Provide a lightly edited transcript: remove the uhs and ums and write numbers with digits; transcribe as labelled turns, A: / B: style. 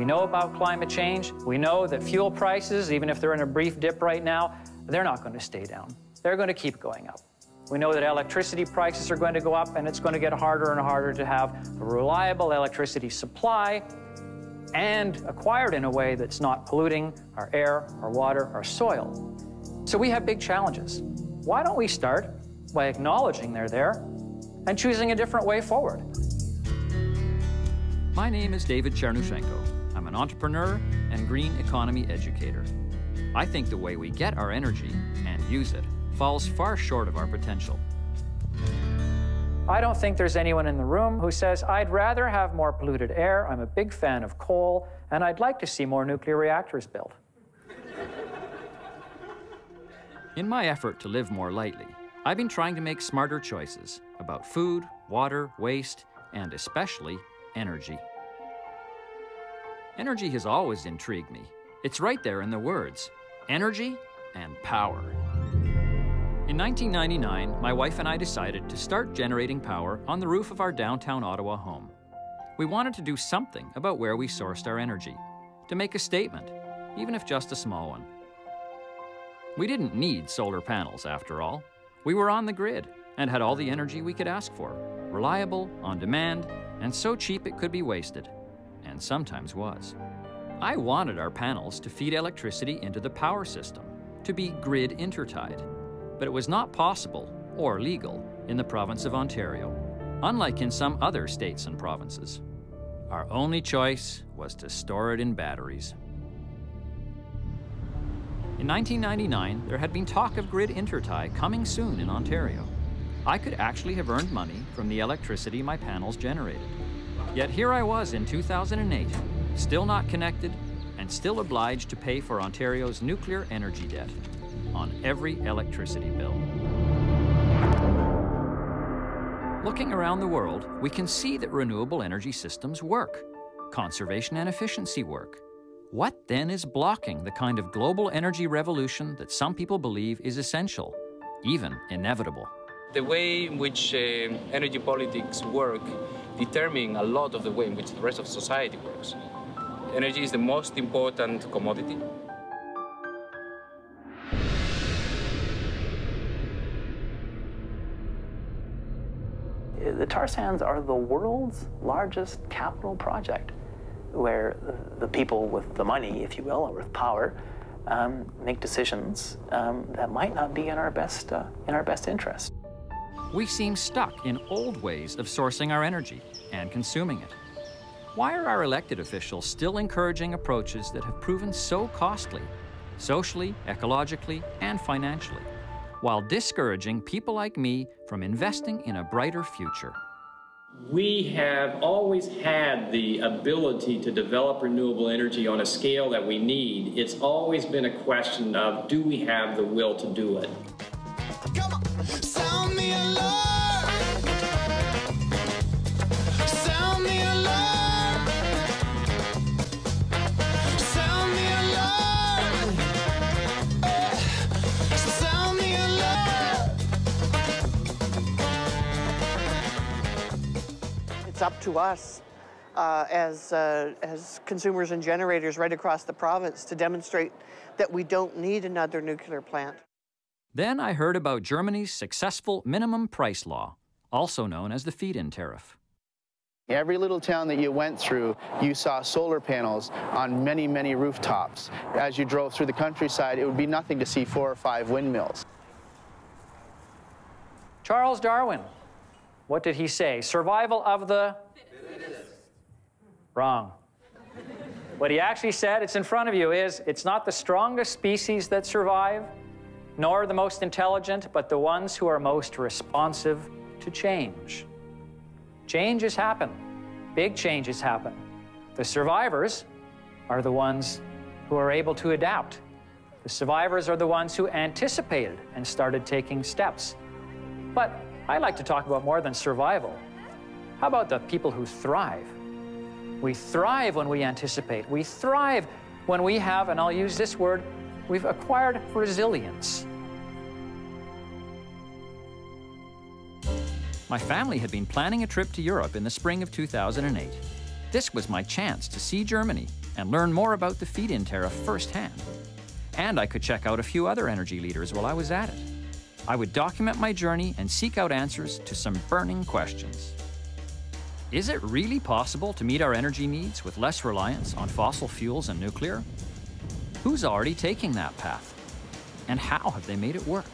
A: We know about climate change. We know that fuel prices, even if they're in a brief dip right now, they're not going to stay down. They're going to keep going up. We know that electricity prices are going to go up, and it's going to get harder and harder to have a reliable electricity supply and acquired in a way that's not polluting our air, our water, our soil. So we have big challenges. Why don't we start by acknowledging they're there and choosing a different way forward?
B: My name is David Chernushenko. I'm an entrepreneur and green economy educator. I think the way we get our energy and use it falls far short of our potential.
A: I don't think there's anyone in the room who says, I'd rather have more polluted air, I'm a big fan of coal, and I'd like to see more nuclear reactors built.
B: In my effort to live more lightly, I've been trying to make smarter choices about food, water, waste, and especially energy. Energy has always intrigued me. It's right there in the words, energy and power. In 1999, my wife and I decided to start generating power on the roof of our downtown Ottawa home. We wanted to do something about where we sourced our energy, to make a statement, even if just a small one. We didn't need solar panels, after all. We were on the grid and had all the energy we could ask for, reliable, on demand, and so cheap it could be wasted, and sometimes was. I wanted our panels to feed electricity into the power system, to be grid intertied. But it was not possible or legal in the province of Ontario, unlike in some other states and provinces. Our only choice was to store it in batteries. In 1999, there had been talk of grid intertie coming soon in Ontario. I could actually have earned money from the electricity my panels generated. Yet here I was in 2008, still not connected and still obliged to pay for Ontario's nuclear energy debt on every electricity bill. Looking around the world, we can see that renewable energy systems work. Conservation and efficiency work. What then is blocking the kind of global energy revolution that some people believe is essential, even inevitable?
C: The way in which energy politics work determine a lot of the way in which the rest of society works. Energy is the most important commodity.
D: The tar sands are the world's largest capital project, where the people with the money, if you will, or with power, make decisions that might not be in our best interest.
B: We seem stuck in old ways of sourcing our energy and consuming it. Why are our elected officials still encouraging approaches that have proven so costly, socially, ecologically, and financially, while discouraging people like me from investing in a brighter future?
E: We have always had the ability to develop renewable energy on a scale that we need. It's always been a question of, do we have the will to do it?
F: Come on, sound the alarm. Sound the alarm. Sound the alarm. Sound the alarm.
G: It's up to us as consumers and generators right across the province to demonstrate that we don't need another nuclear plant.
B: Then I heard about Germany's successful minimum price law, also known as the feed-in tariff.
H: Every little town that you went through, you saw solar panels on many, many rooftops. As you drove through the countryside, it would be nothing to see 4 or 5 windmills.
A: Charles Darwin, what did he say? Survival of the fittest. Wrong. What he actually said, it's in front of you, is it's not the strongest species that survive, nor the most intelligent, but the ones who are most responsive to change. Changes happen. Big changes happen. The survivors are the ones who are able to adapt. The survivors are the ones who anticipated and started taking steps. But I like to talk about more than survival. How about the people who thrive? We thrive when we anticipate. We thrive when we have, and I'll use this word, we've acquired resilience.
B: My family had been planning a trip to Europe in the spring of 2008. This was my chance to see Germany and learn more about the feed-in tariff firsthand. And I could check out a few other energy leaders while I was at it. I would document my journey and seek out answers to some burning questions. Is it really possible to meet our energy needs with less reliance on fossil fuels and nuclear? Who's already taking that path? And how have they made it work?